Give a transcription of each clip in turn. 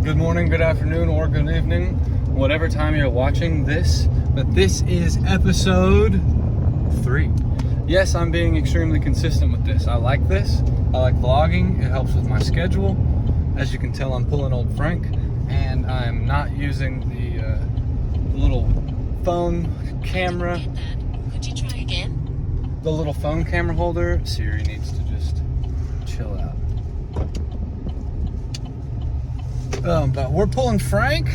Good morning, good afternoon, or good evening, whatever time you're watching this. But this is episode 3. Yes, I'm being extremely consistent with this. I like this. I like vlogging. It helps with my schedule. As you can tell, I'm pulling old Frank, and I'm not using the little phone camera. Could you try again? The little phone camera holder. Siri needs to just chill out. But we're pulling Frank.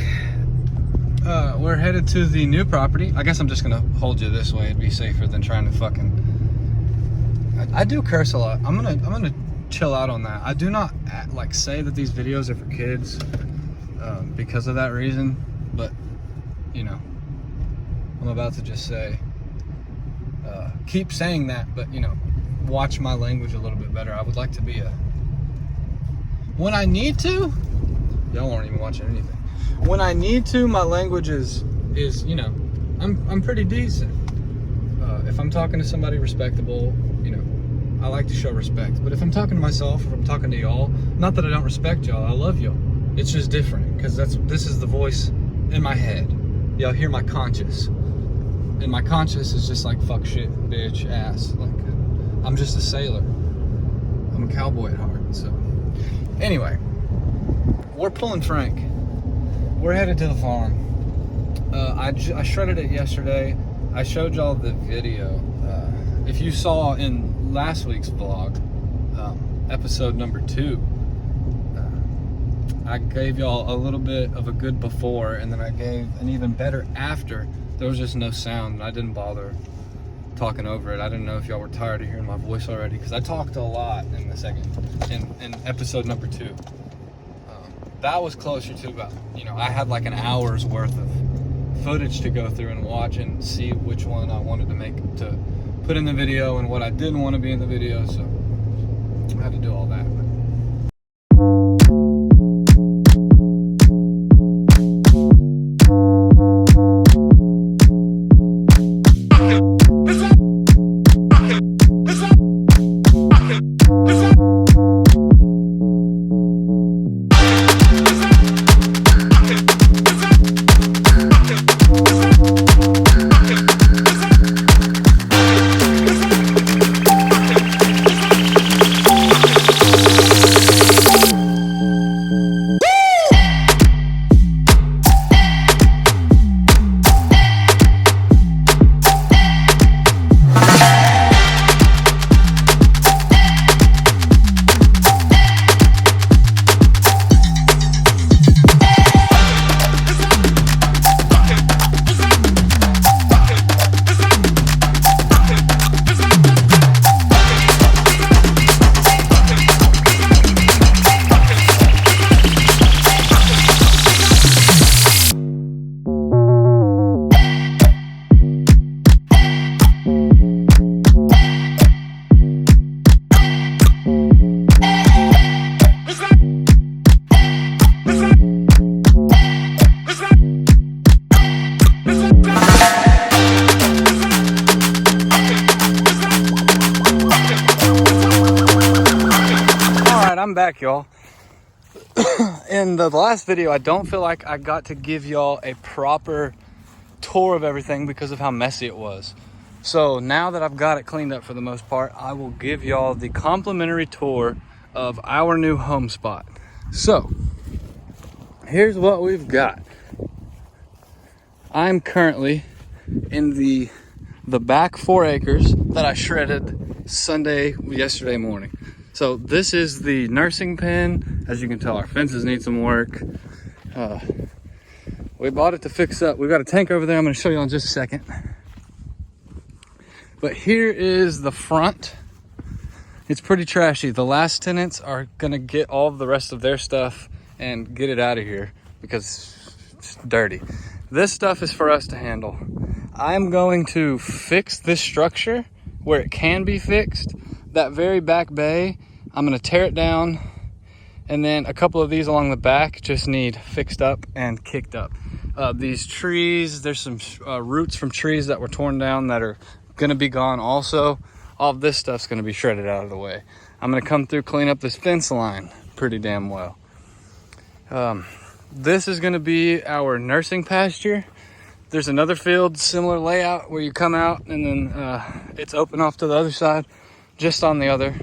We're headed to the new property. I guess I'm just gonna hold you this way. It'd be safer than trying to fucking. I do curse a lot. I'm gonna chill out on that. I do not like say that these videos are for kids because of that reason. But you know, I'm about to just say, keep saying that. But you know, watch my language a little bit better. I would like to be when I need to. Y'all aren't even watching anything. When I need to, my language is you know, I'm pretty decent. If I'm talking to somebody respectable, you know, I like to show respect. But if I'm talking to myself, or if I'm talking to y'all, not that I don't respect y'all, I love y'all. It's just different because this is the voice in my head. Y'all hear my conscious, and my conscious is just like fuck, shit, bitch, ass. Like I'm just a sailor. I'm a cowboy at heart. So anyway. We're pulling Frank. We're headed to the farm. I shredded it yesterday. I showed y'all the video. If you saw in last week's vlog, episode number 2, I gave y'all a little bit of a good before, and then I gave an even better after. There was just no sound, and I didn't bother talking over it. I didn't know if y'all were tired of hearing my voice already, because I talked a lot in in episode number 2. That was closer to about, you know, I had like an hour's worth of footage to go through and watch and see which one I wanted to put in the video and what I didn't want to be in the video, so I had to do all that. I'm back, y'all. In the last video, I don't feel like I got to give y'all a proper tour of everything because of how messy it was. So now that I've got it cleaned up for the most part, I will give y'all the complimentary tour of our new home spot. So here's what we've got. I'm currently in the back 4 acres that I shredded yesterday morning. So this is the nursing pen. As you can tell, our fences need some work. We bought it to fix up. We've got a tank over there I'm gonna show you in just a second. But here is the front. It's pretty trashy. The last tenants are gonna get all of the rest of their stuff and get it out of here because it's dirty. This stuff is for us to handle. I'm going to fix this structure where it can be fixed. That very back bay, I'm gonna tear it down, and then a couple of these along the back just need fixed up and kicked up. These trees, there's some roots from trees that were torn down that are gonna be gone also. All of this stuff's gonna be shredded out of the way. I'm gonna come through, clean up this fence line pretty damn well. This is going to be our nursing pasture. There's another field, similar layout, where you come out and then it's open off to the other side, just on the other,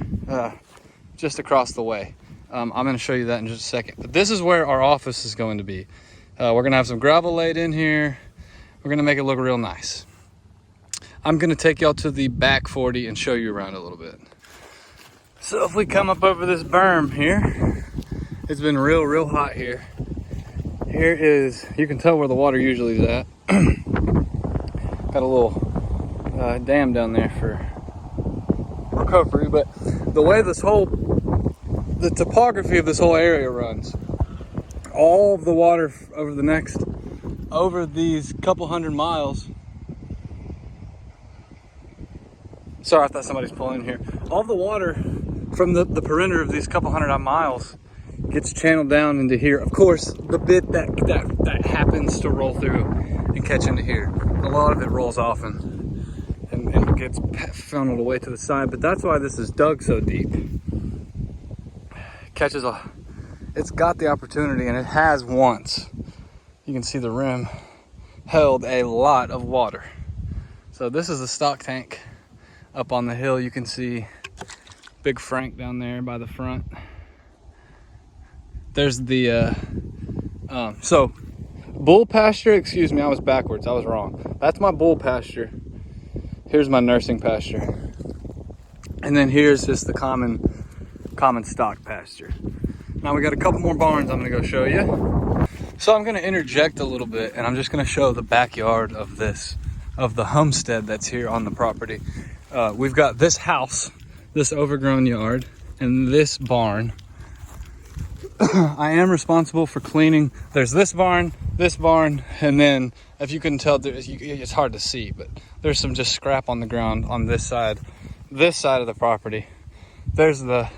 just across the way. I'm going to show you that in just a second. But this is where our office is going to be. We're going to have some gravel laid in here. We're going to make it look real nice. I'm going to take y'all to the back 40 and show you around a little bit. So if we come up over this berm here, it's been real hot here. Here is, you can tell where the water usually is at. Got a little dam down there for recovery, but the way the topography of this whole area runs, all of the water over these couple hundred miles. Sorry, I thought somebody's pulling in here. All the water from the perimeter of these couple hundred miles gets channeled down into here. Of course, the bit that happens to roll through and catch into here, a lot of it rolls off and gets funneled away to the side. But that's why this is dug so deep. It's got the opportunity, and it has once. You can see the rim held a lot of water. So this is the stock tank up on the hill. You can see Big Frank down there by the front. There's the so bull pasture, excuse me, I was backwards, I was wrong. That's my bull pasture. Here's my nursing pasture. And then here's just the common stock pasture. Now we got a couple more barns I'm gonna go show you. So I'm gonna interject a little bit, and I'm just gonna show the backyard of the homestead that's here on the property. We've got this house, this overgrown yard, and this barn. I am responsible for cleaning. There's this barn, and then if you can tell, it's hard to see, but there's some just scrap on the ground on this side of the property. There's the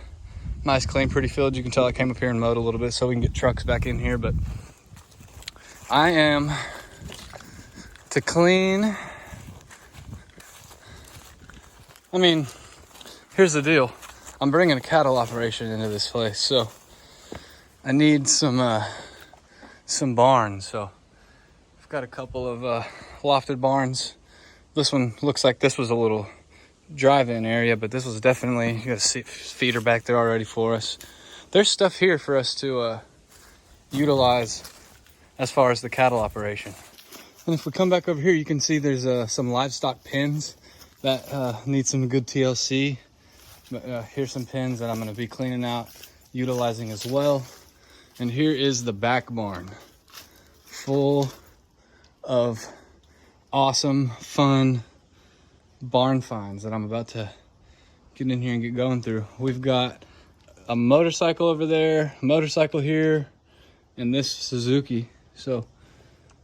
nice, clean, pretty field. You can tell I came up here and mowed a little bit so we can get trucks back in here, but I am to clean. I mean, here's the deal. I'm bringing a cattle operation into this place, so I need some barns. So I've got a couple of lofted barns. This one looks like this was a little drive-in area, but this was definitely, you got a feeder back there already for us. There's stuff here for us to utilize as far as the cattle operation. And if we come back over here, you can see there's some livestock pens that need some good TLC. But here's some pens that I'm going to be cleaning out, utilizing as well. And here is the back barn, full of awesome, fun barn finds that I'm about to get in here and get going through. We've got a motorcycle over there, motorcycle here, and this Suzuki. So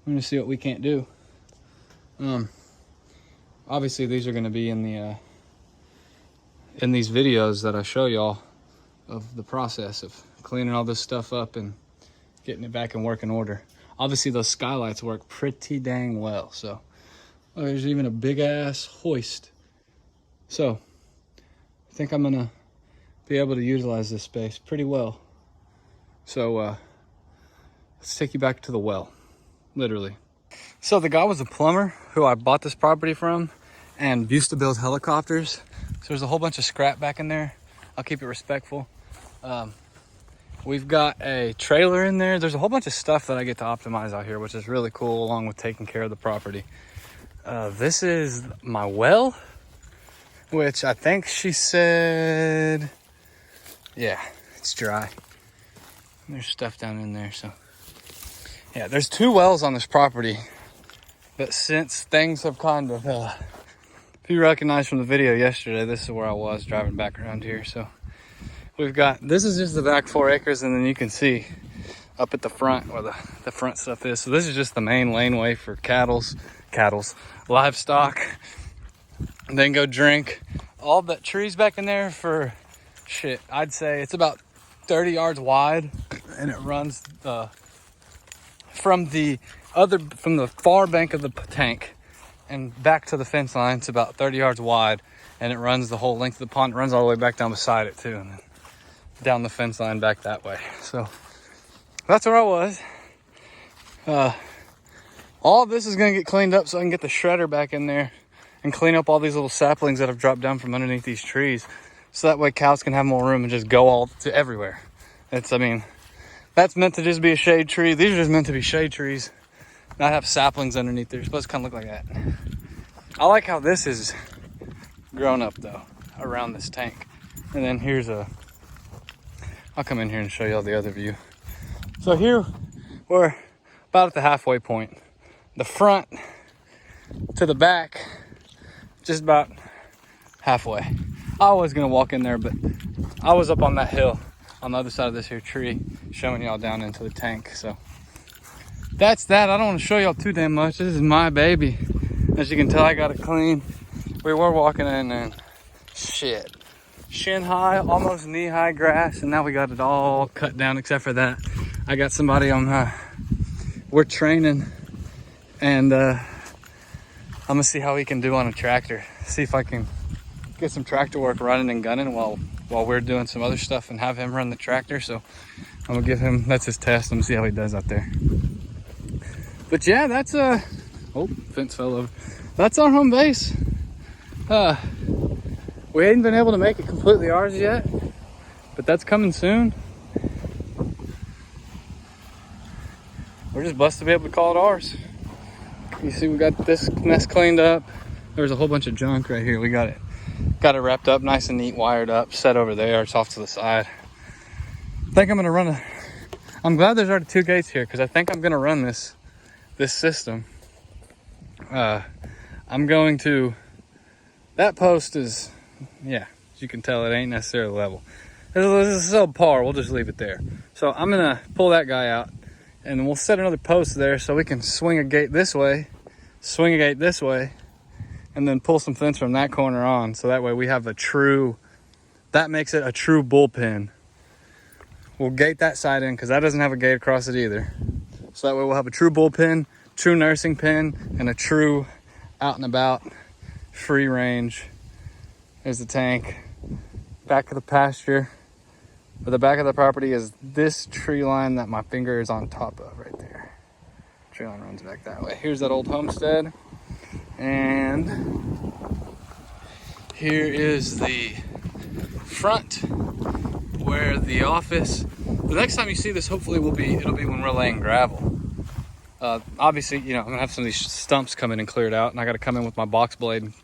we're going to see what we can't do. Obviously these are going to be in these videos that I show y'all of the process of cleaning all this stuff up and getting it back in working order. Obviously those skylights work pretty dang well. So there's even a big ass hoist. So I think I'm gonna be able to utilize this space pretty well. So let's take you back to the well, literally. So the guy was a plumber who I bought this property from and used to build helicopters. So there's a whole bunch of scrap back in there. I'll keep it respectful. We've got a trailer in there. There's a whole bunch of stuff that I get to optimize out here, which is really cool, along with taking care of the property. This is my well, which I think she said, yeah, it's dry. There's stuff down in there, so. Yeah, there's 2 wells on this property, but since things have kind of, if you recognize from the video yesterday, this is where I was driving back around here. So we've got, this is just the back 4 acres, and then you can see up at the front where the front stuff is. So this is just the main laneway for livestock, and then go drink. All that trees back in there for shit, I'd say it's about 30 yards wide, and it runs from the far bank of the tank and back to the fence line. It's about 30 yards wide, and it runs the whole length of the pond. It runs all the way back down beside it too, and then down the fence line back that way. So that's where I was. All this is gonna get cleaned up so I can get the shredder back in there and clean up all these little saplings that have dropped down from underneath these trees. So that way cows can have more room and just go all to everywhere. I mean, that's meant to just be a shade tree. These are just meant to be shade trees, not have saplings underneath. They're supposed to kind of look like that. I like how this is grown up though, around this tank. And then I'll come in here and show y'all the other view. So here we're about at the halfway point. The front to the back, just about halfway. I was gonna walk in there, but I was up on that hill on the other side of this here tree, showing y'all down into the tank. So that's that. I don't want to show y'all too damn much. This is my baby. As you can tell, I got it clean. We were walking in and shit, shin high, almost knee high grass, and now we got it all cut down except for that. I got somebody on, we're training, and I'm gonna see how he can do on a tractor. See if I can get some tractor work running and gunning while we're doing some other stuff and have him run the tractor. So I'm gonna give him, that's his test. I'm gonna see how he does out there. But yeah, that's oh, fence fell over. That's our home base. We ain't been able to make it completely ours yet, but that's coming soon. We're just blessed to be able to call it ours. You see, we got this mess cleaned up. There's a whole bunch of junk right here. We got it wrapped up nice and neat, wired up, set over there. It's off to the side. I think I'm gonna run I'm glad there's already 2 gates here, because I think I'm gonna run this system. I'm going to, that post is, yeah, as you can tell, it ain't necessarily level. This is subpar, we'll just leave it there. So I'm gonna pull that guy out, and we'll set another post there so we can swing a gate this way, swing a gate this way, and then pull some fence from that corner on. So that way we have that makes it a true bullpen. We'll gate that side in because that doesn't have a gate across it either. So that way we'll have a true bullpen, true nursing pen, and a true out and about free range. There's the tank, back of the pasture. But the back of the property is this tree line that my finger is on top of right there. Tree line runs back that way. Here's that old homestead. And here is the front where the office, the next time you see this, hopefully it'll be when we're laying gravel. Obviously, you know, I'm gonna have some of these stumps come in and clear it out, and I gotta come in with my box blade and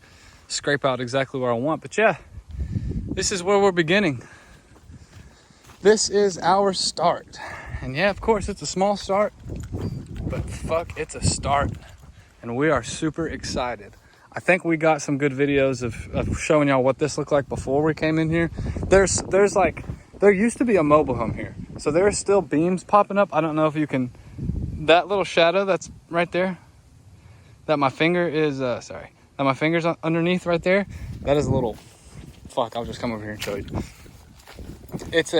scrape out exactly where I want. But yeah, this is where we're beginning. This is our start. And yeah, of course it's a small start, but fuck, it's a start. And we are super excited. I think we got some good videos of showing y'all what this looked like before we came in here. There used to be a mobile home here. So there are still beams popping up. I don't know if you can, that little shadow that's right there, that my finger is, that my finger's underneath right there, that is a little, fuck, I'll just come over here and show you. It's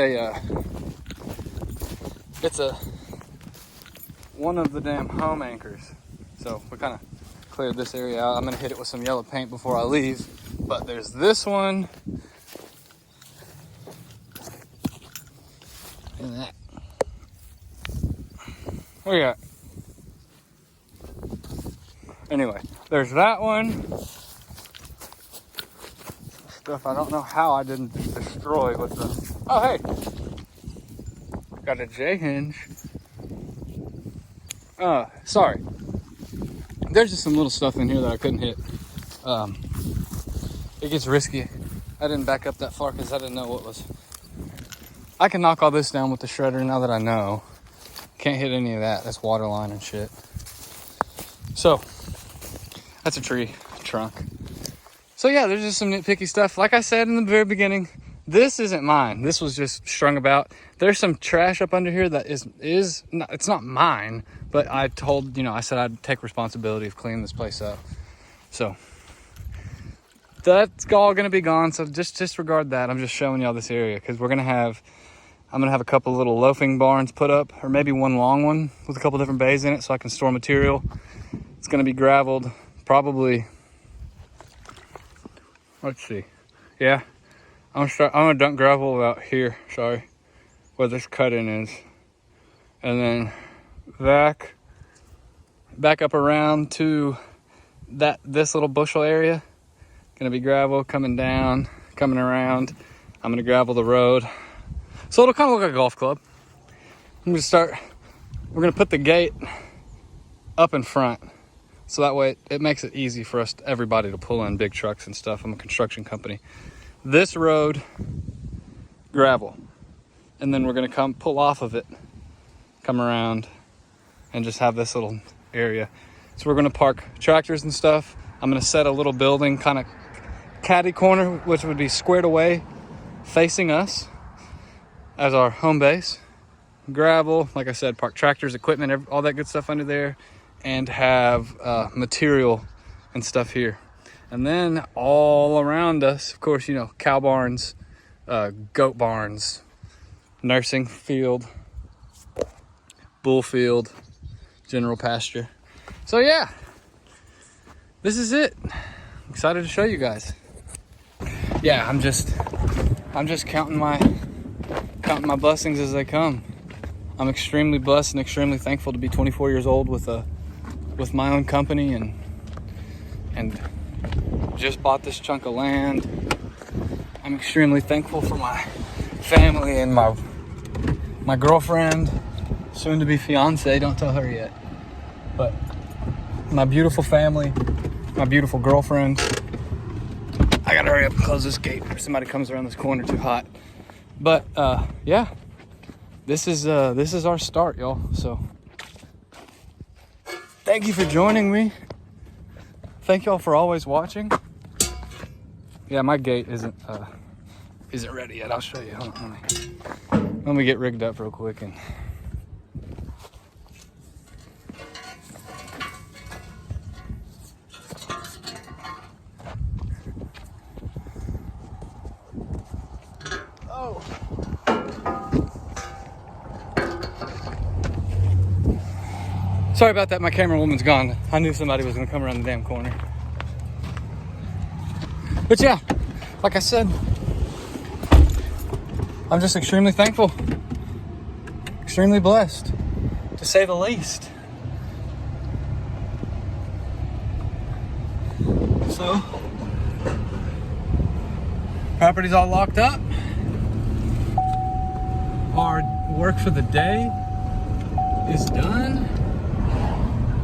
one of the damn home anchors. So we kind of cleared this area out. I'm gonna hit it with some yellow paint before I leave. But there's this one. And that. Where you at? Anyway, there's that one. Stuff I don't know how I didn't destroy with the, oh hey, got a J hinge. Sorry, there's just some little stuff in here that I couldn't hit. It gets risky. I didn't back up that far because I didn't know what was. I can knock all this down with the shredder now that I know. Can't hit any of that. That's water line and shit. So that's a tree trunk. So yeah, there's just some nitpicky stuff. Like I said in the very beginning, this isn't mine. This was just strung about. There's some trash up under here that is not, it's not mine, but I told, you know, I said I'd take responsibility of cleaning this place up. So that's all gonna be gone. So just disregard that. I'm just showing y'all this area because I'm gonna have a couple little loafing barns put up, or maybe one long one with a couple different bays in it so I can store material. It's gonna be gravelled, probably. Let's see. Yeah, I'm gonna dump gravel out here, sorry, where this cut in is. and then back up around to this little bushel area. Gonna be gravel coming down, coming around. I'm gonna gravel the road, so it'll kind of look like a golf club. We're gonna put the gate up in front, so that way it makes it easy for everybody to pull in big trucks and stuff. I'm a construction company. This road, gravel, and then we're gonna pull off of it, come around, and just have this little area. So we're gonna park tractors and stuff. I'm gonna set a little building, kind of caddy corner, which would be squared away, facing us as our home base. Gravel, like I said, park tractors, equipment, all that good stuff under there, and have material and stuff here. And then all around us, of course, you know, cow barns, goat barns, nursing field, bull field, general pasture. So yeah, this is it. Excited to show you guys. Yeah, I'm just counting my blessings as they come. I'm extremely blessed and extremely thankful to be 24 years old with my own company and just bought this chunk of land. I'm extremely thankful for my family and my girlfriend, soon to be fiance, don't tell her yet. But my beautiful family, my beautiful girlfriend. I gotta hurry up and close this gate before somebody comes around this corner too hot. But yeah, this is our start, y'all. So thank you for joining me. Thank y'all for always watching. Yeah, my gate isn't ready yet. I'll show you. Hold on, let me get rigged up real quick and. Oh. Sorry about that, my camera woman's gone. I knew somebody was gonna come around the damn corner. But yeah, like I said, I'm just extremely thankful, extremely blessed, to say the least. So, property's all locked up. Our work for the day is done.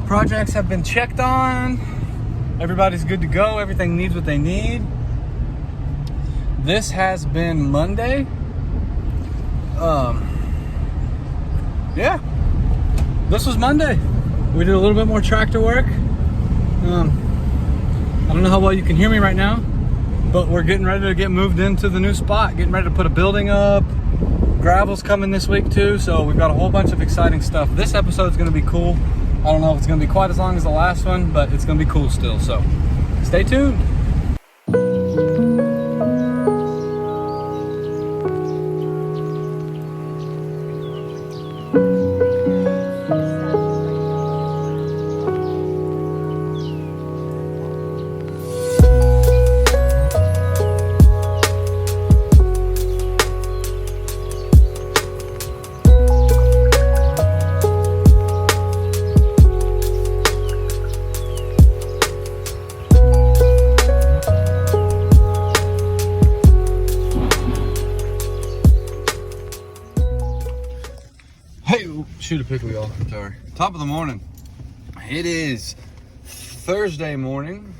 Projects have been checked on. Everybody's good to go. Everything needs what they need. This has been Monday. Yeah, this was Monday. We did a little bit more tractor work. I don't know how well you can hear me right now, but we're getting ready to get moved into the new spot, getting ready to put a building up. Gravel's coming this week too, so we've got a whole bunch of exciting stuff. This episode's gonna be cool. I don't know if it's gonna be quite as long as the last one, but it's gonna be cool still, so stay tuned. Shoot a pickle, y'all. Sorry. Top of the morning. It is Thursday morning,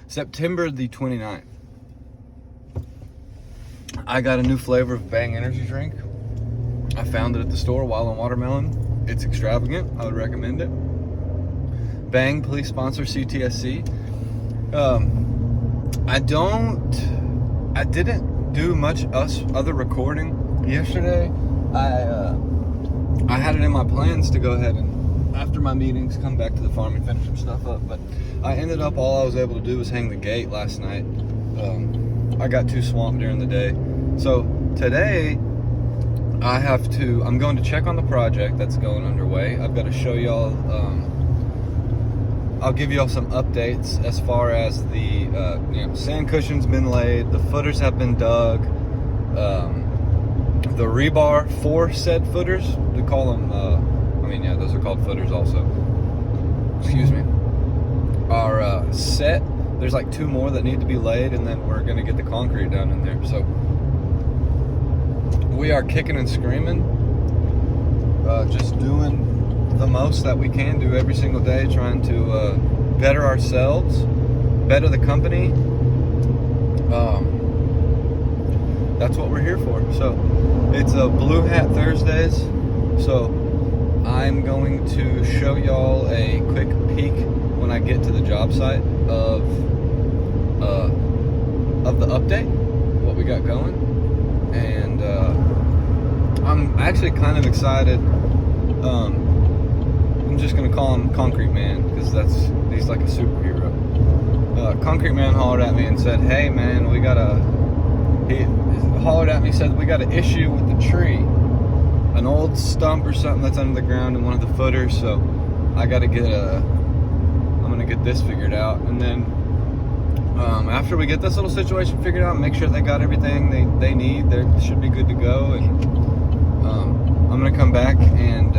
September the 29th. I got a new flavor of Bang energy drink. I found it at the store, Wild on Watermelon. It's extravagant. I would recommend it. Bang, please sponsor CTSC. I didn't do much other recording yesterday. I had it in my plans to go ahead and, after my meetings, come back to the farm and finish some stuff up, but I ended up, all I was able to do was hang the gate last night. I got too swamped during the day. So today I'm going to check on the project that's going underway. I've got to show y'all, I'll give y'all some updates as far as the sand cushion's been laid, the footers have been dug, the rebar for said footers. We call them, yeah, those are called footers also. Excuse me. Are set. There's like 2 more that need to be laid, and then we're gonna get the concrete down in there. So we are kicking and screaming, just doing the most that we can do every single day, trying to better ourselves, better the company. That's what we're here for. So it's a Blue Hat Thursdays. So I'm going to show y'all a quick peek when I get to the job site of the update, what we got going, and I'm actually kind of excited. I'm just gonna call him Concrete Man because he's like a superhero. Concrete Man hollered at me and said, "Hey man, he hollered at me, said we got an issue with the tree, an old stump or something that's under the ground in one of the footers. So I'm gonna get this figured out, and then after we get this little situation figured out, make sure they got everything they need, they should be good to go, and I'm gonna come back and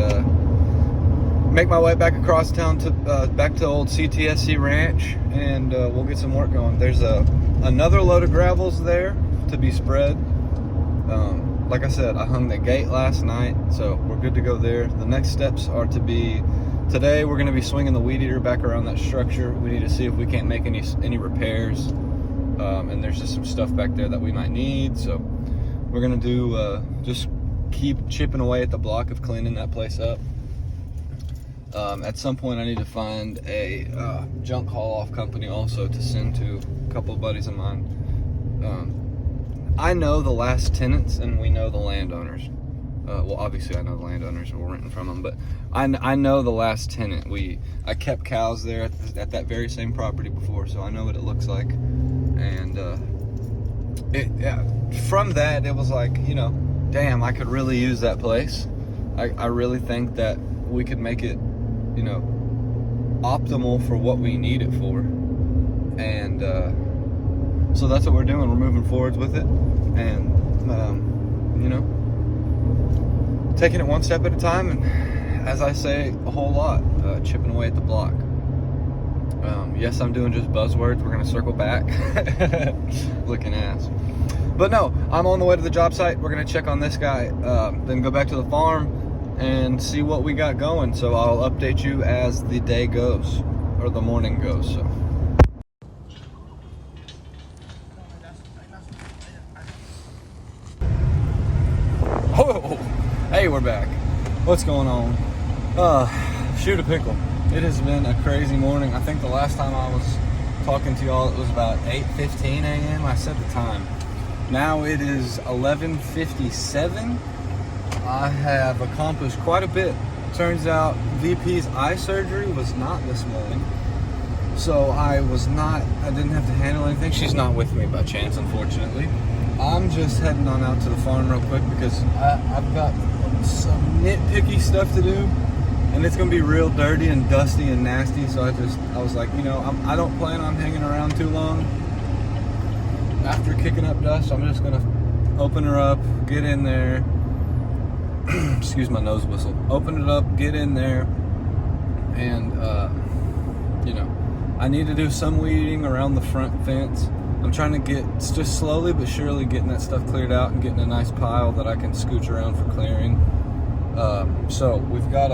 make my way back across town to back to old CTSC ranch, and we'll get some work going. There's another load of gravels there to be spread. Like I said, I hung the gate last night, so we're good to go there. The next steps are to be, today we're going to be swinging the weed eater back around that structure. We need to see if we can't make any repairs, and there's just some stuff back there that we might need. So we're going to do just keep chipping away at the block of cleaning that place up. At some point I need to find a junk haul off company also to send to a couple of buddies of mine. I know the last tenants and we know the landowners. Well, obviously I know the landowners and we're renting from them, but I know the last tenant. I kept cows there at that very same property before, so I know what it looks like. And from that it was like, damn, I could really use that place. I really think that we could make it, optimal for what we need it for. And so that's what we're doing. We're moving forwards with it, and taking it one step at a time, and as I say a whole lot, chipping away at the block. Yes, I'm doing just buzzwords. We're gonna circle back. Looking ass. But no, I'm on the way to the job site. We're gonna check on this guy, then go back to the farm and see what we got going. So I'll update you as the day goes, or the morning goes. So oh, hey, we're back. What's going on? Shoot a pickle. It has been a crazy morning. I think the last time I was talking to y'all, it was about 8:15 a.m. I set the time. Now it is 11:57. I have accomplished quite a bit. Turns out VP's eye surgery was not this morning, so I didn't have to handle anything. She's not with me by chance, unfortunately. I'm just heading on out to the farm real quick because I've got some nitpicky stuff to do, and it's gonna be real dirty and dusty and nasty. So I was like, I don't plan on hanging around too long. After kicking up dust, I'm just gonna open her up, get in there. Excuse my nose whistle. Open it up, get in there, and I need to do some weeding around the front fence. I'm trying to get, just slowly but surely getting that stuff cleared out and getting a nice pile that I can scooch around for clearing. So we've got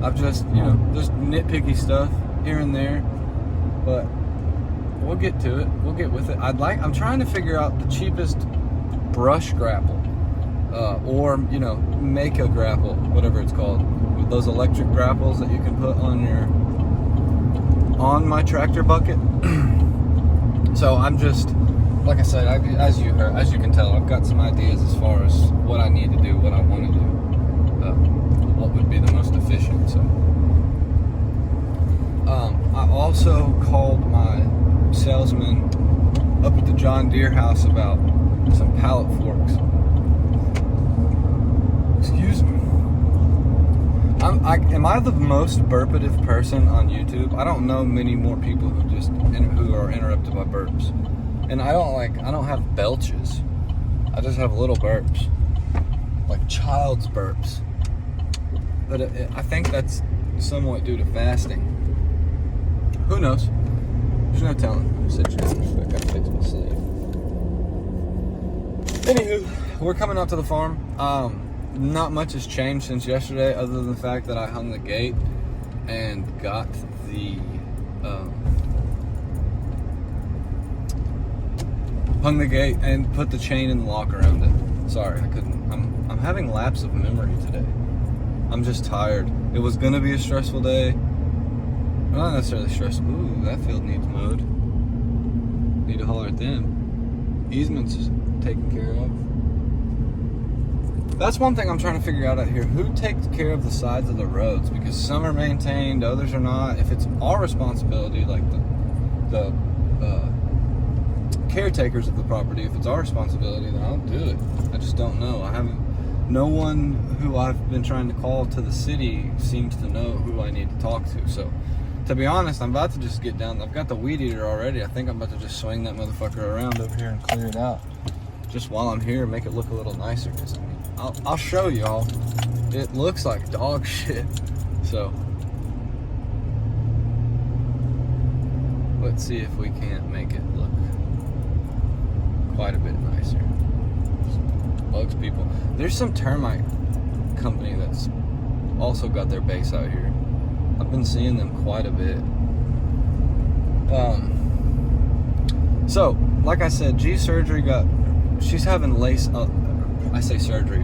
I've just, just nitpicky stuff here and there, but we'll get to it. We'll get with it. I'm trying to figure out the cheapest brush grapple, or, make a grapple, whatever it's called. With those electric grapples that you can put on my tractor bucket. So I'm just, like I said, as you can tell, I've got some ideas as far as what I need to do, what I want to do, what would be the most efficient. So I also called my salesman up at the John Deere house about some pallet forks. Excuse me. Am I the most burpative person on YouTube? I don't know many more people who are interrupted by burps, and I don't have belches. I just have little burps, like child's burps. But I think that's somewhat due to fasting. Who knows? There's no telling. I gotta fix my sleeve. Anywho, we're coming out to the farm. Not much has changed since yesterday, other than the fact that I hung the gate and got the hung the gate and put the chain in the lock around it. Sorry, I couldn't. I'm having lapse of memory today. I'm just tired. It was gonna be a stressful day. Not necessarily stressful. Ooh, that field needs mowed. Need to holler at them. Easements taken care of. That's one thing I'm trying to figure out here. Who takes care of the sides of the roads? Because some are maintained, others are not. If it's our responsibility, like the caretakers of the property, if it's our responsibility, then I'll do it. I just don't know. No one who I've been trying to call to the city seems to know who I need to talk to. So, to be honest, I'm about to just get down. I've got the weed eater already. I think I'm about to just swing that motherfucker around over here and clear it out. Just while I'm here, make it look a little nicer. Because, I mean, I'll show y'all. It looks like dog shit. So, let's see if we can't make it look quite a bit nicer. Bugs people. There's some termite company that's also got their base out here. I've been seeing them quite a bit. So, like I said, G's surgery she's having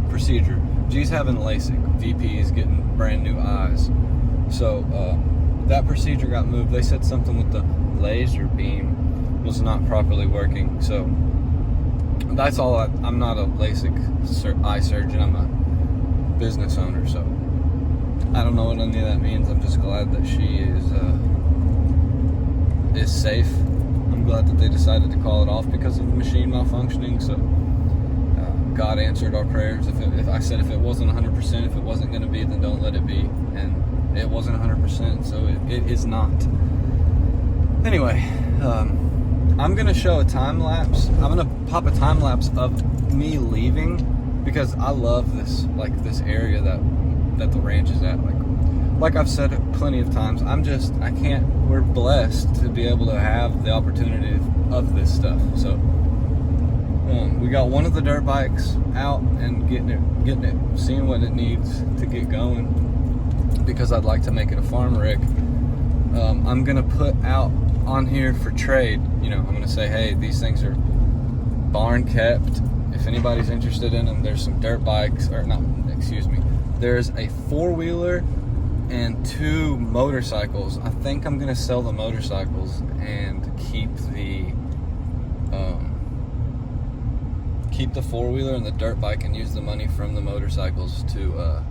procedure. G's having LASIK. VP is getting brand new eyes. So, that procedure got moved. They said something with the laser beam was not properly working. So, that's all. I'm not a LASIK eye surgeon. I'm a business owner, so I don't know what any of that means. I'm just glad that she is safe. I'm glad that they decided to call it off because of the machine malfunctioning. So God answered our prayers. If I said if it wasn't 100%, if it wasn't going to be, then don't let it be. And it wasn't 100%, so it is not. Anyway. I'm gonna show a time lapse. I'm gonna pop a time lapse of me leaving because I love this area that the ranch is at. Like I've said plenty of times, we're blessed to be able to have the opportunity of this stuff. So we got one of the dirt bikes out and getting it, seeing what it needs to get going because I'd like to make it a farm rig. I'm gonna put out on here for trade, I'm gonna say, hey, these things are barn kept. If anybody's interested in them, there's some dirt bikes, there's a 4-wheeler and 2 motorcycles. I think I'm gonna sell the motorcycles and keep the 4-wheeler and the dirt bike and use the money from the motorcycles to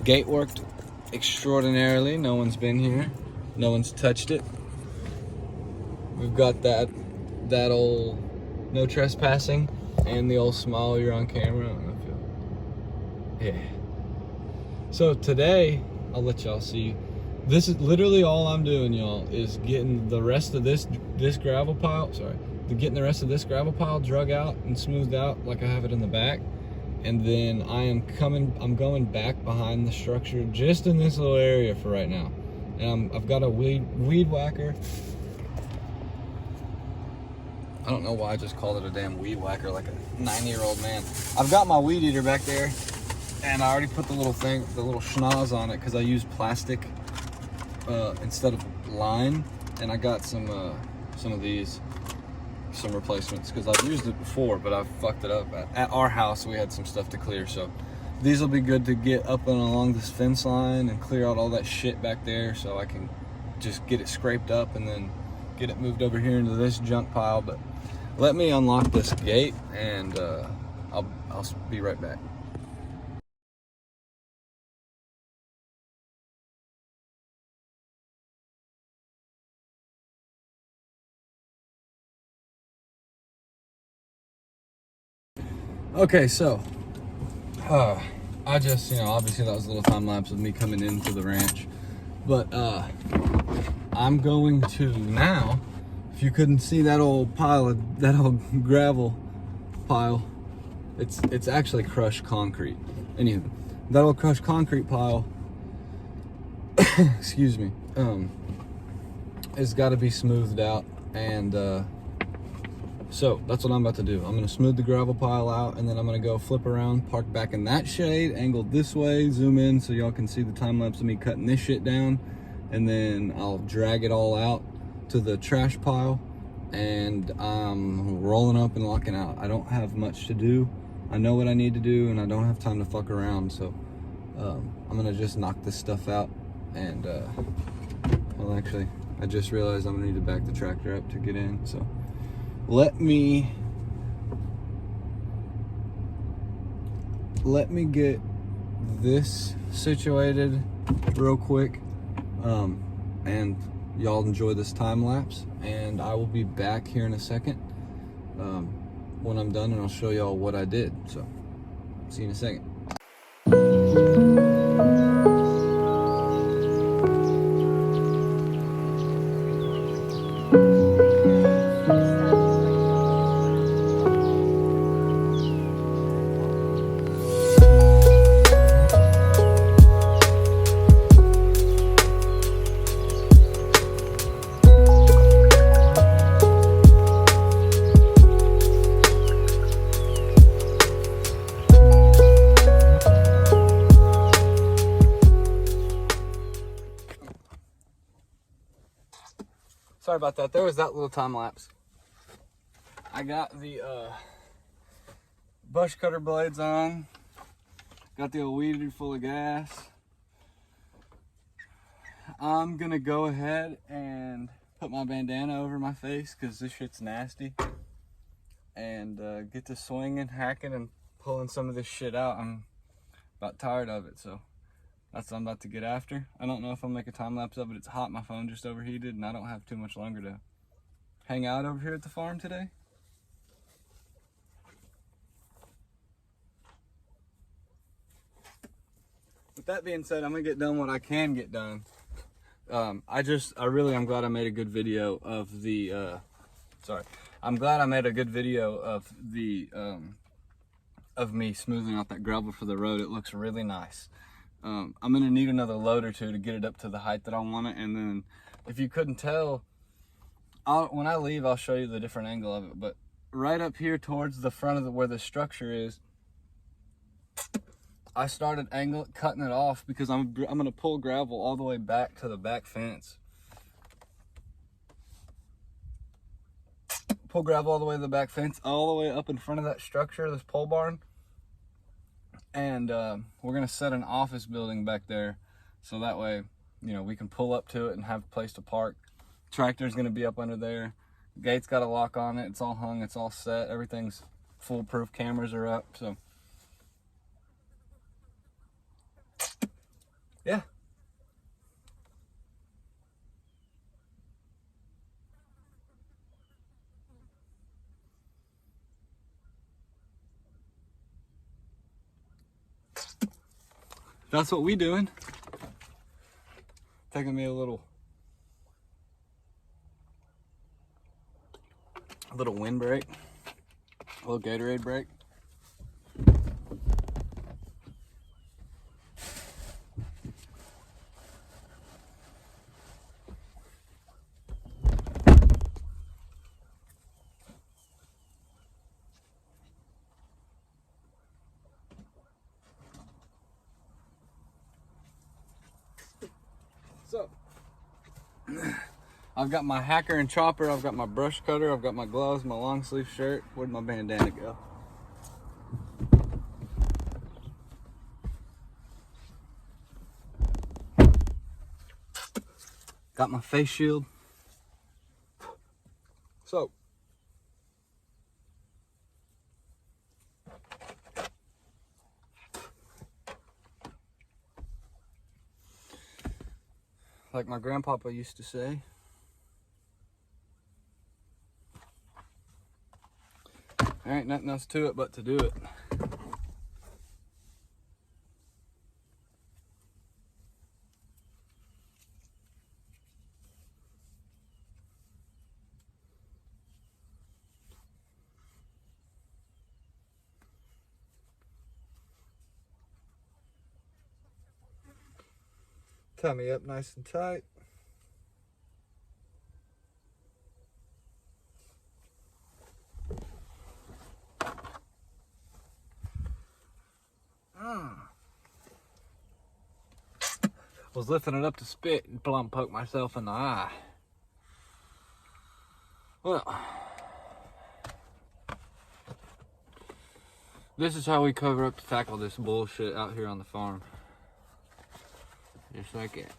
gate worked extraordinarily. No one's been here. No one's touched it. We've got that old no trespassing and the old smile you're on camera. I don't know if you'll... Yeah. So today, I'll let y'all see. This is literally all I'm doing, y'all, is getting the rest of this gravel pile, getting the rest of this gravel pile drug out and smoothed out like I have it in the back. And then I'm going back behind the structure just in this little area for right now. And I've got a weed whacker. I don't know why I just called it a damn weed whacker like a 90-year-old man. I've got my weed eater back there and I already put the little schnoz on it because I use plastic instead of line. And I got some of these. Some replacements because I've used it before, but I've fucked it up. At our house, we had some stuff to clear, so these will be good to get up and along this fence line and clear out all that shit back there so I can just get it scraped up and then get it moved over here into this junk pile. But let me unlock this gate and I'll be right back. Okay, so I just, obviously that was a little time lapse of me coming into the ranch, but I'm going to now if you couldn't see that old gravel pile, it's actually crushed concrete. Anywho, that old crushed concrete pile, excuse me, has got to be smoothed out, and so that's what I'm about to do. I'm gonna smooth the gravel pile out, and then I'm gonna go flip around, park back in that shade, angled this way, zoom in so y'all can see the time lapse of me cutting this shit down, and then I'll drag it all out to the trash pile, and I'm rolling up and locking out. I don't have much to do. I know what I need to do, and I don't have time to fuck around, so I'm gonna just knock this stuff out, and well, actually, I just realized I'm gonna need to back the tractor up to get in, so let me get this situated real quick, and y'all enjoy this time lapse, and I will be back here in a second when I'm done, and I'll show y'all what I did. So see you in a second. Sorry about that. There was that little time lapse. I got the bush cutter blades on. Got the old weed eater full of gas. I'm gonna go ahead and put my bandana over my face because this shit's nasty, and get to swinging, hacking, and pulling some of this shit out. I'm about tired of it, so that's what I'm about to get after. I don't know if I'll make a time lapse of it. It's hot. My phone just overheated, and I don't have too much longer to hang out over here at the farm today. With that being said, I'm gonna get done what I can get done. I'm glad I made a good video of the, I'm glad I made a good video of the, of me smoothing out that gravel for the road. It looks really nice. I'm gonna need another load or two to get it up to the height that I want it, and then if you couldn't tell, when I leave, I'll show you the different angle of it, but right up here towards the front of where the structure is, I started cutting it off because I'm gonna pull gravel all the way back to the back fence. Pull gravel all the way to the back fence, all the way up in front of that structure, this pole barn. And we're gonna set an office building back there, so that way, you know, we can pull up to it and have a place to park. Tractor's gonna be up under there. Gate's got a lock on it. It's all hung. It's all set. Everything's foolproof. Cameras are up. So yeah. That's what we doing. Taking me a little wind break, a little Gatorade break. So, I've got my hacker and chopper, I've got my brush cutter, I've got my gloves, my long sleeve shirt. Where'd my bandana go? Got my face shield. So, like my grandpapa used to say, there ain't nothing else to it but to do it. Tie me up nice and tight. Was lifting it up to spit and plumb poked myself in the eye. Well, this is how we cover up to tackle this bullshit out here on the farm. Just like it.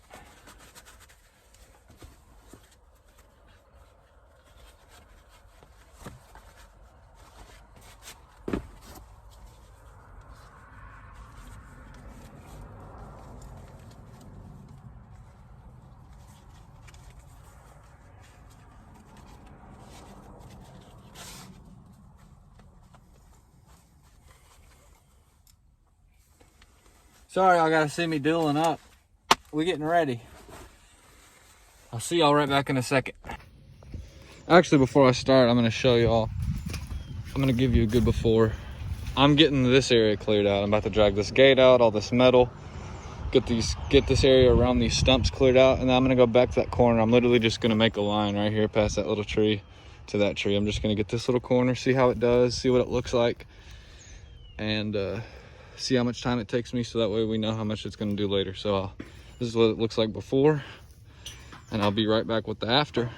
Sorry, y'all gotta see me dueling up. We getting ready. I'll see y'all right back in a second. Actually, before I start, I'm gonna show y'all. I'm gonna give you a good before. I'm getting this area cleared out. I'm about to drag this gate out, all this metal, get this area around these stumps cleared out, and then I'm gonna go back to that corner. I'm literally just gonna make a line right here past that little tree to that tree. I'm just gonna get this little corner, see how it does, see what it looks like, and see how much time it takes me, so that way we know how much it's going to do later. So this is what it looks like before, and I'll be right back with the after.